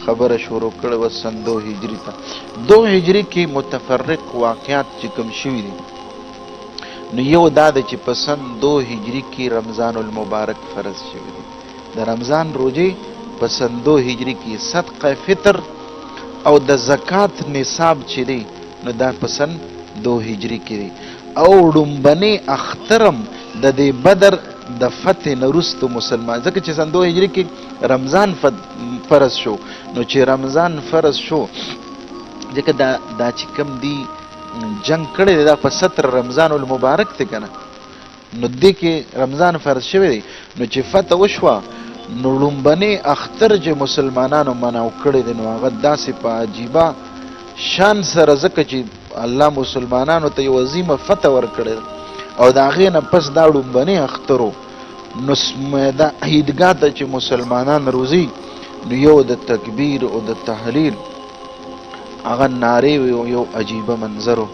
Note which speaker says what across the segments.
Speaker 1: خبره شروع کړې وه سن 2 هجري ته. 2 هجري کې متفرق واقعات چې کوم شوي دي، نو یو دا ده چې په سن 2 هجري کې رمضان المبارک فرض شوی دی. د رمضان روزې په سن 2 هجري کې صدقه فطر او د زکات نصاب چې دی نو دا په سن 2 هجري کې دی. او ډومبنې اخترم د دې بدر د فتح نه وروسته مسلمان، ځکه چې سن 2 هجري کې رمضان فرض شو، نو چې رمضان فرض شو ځکه دا چې کوم دی جنگ کړی دی دا په 17 رمضان المبارک دی که نه، نو دې کې رمضان فرض شوی دی. نو چې فتح وشوه نو لومبنې اختر چې مسلمانانو منعو کړی دی نو هغه داسې په عجیبه شان سره، ځکه چې الله مسلمانانو ته یو عظیمه فتح ورکړی ده او د هغې نه پس دا لومبنې اخترو نو دا عیدګاه ته چې مسلمانان روځي نو یو د تکبیر او د تحلیل هغه نارې یو عجیبه منظر و.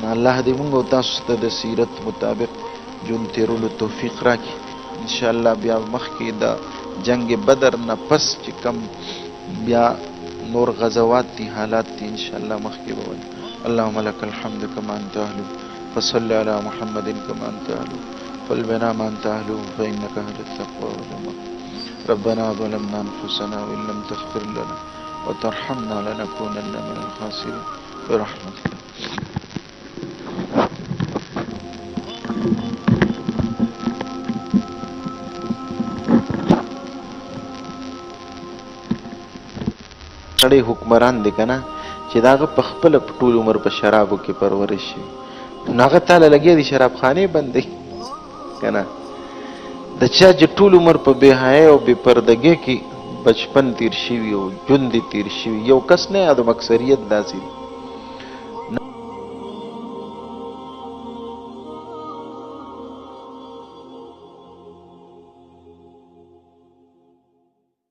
Speaker 1: نو الله دې موږ او تاسو ته د سیرت مطابق ژوند تېرولو توفیق راکړي. انشاءالله بیا مخکې د جنگ بدر نه پس چې کم بیا نور غزوات دي حالات دي انشاءالله مخکې به وایو. اللهم لك الحمد كما انت اهل فصل على محمد كما انت اهل فالبنا ما انت اهل فانك اهل التقوى والامر. ربنا ظلمنا انفسنا وان لم تغفر لنا وترحمنا لنكونن من الخاسرين برحمتك. سړی حکمران دی که نه چې د هغه په خپله په ټول عمر په شرابو کې پرورش شي، نو هغه تاله لګیا دي شراب خانې بندوي که نه. د چا چې ټول عمر په بېحیایۍ او بې پردګۍ کې بچپن تیر شوي او ژوند یې تیر شوي، یو کس نه یادوم اکثریت داسې دي.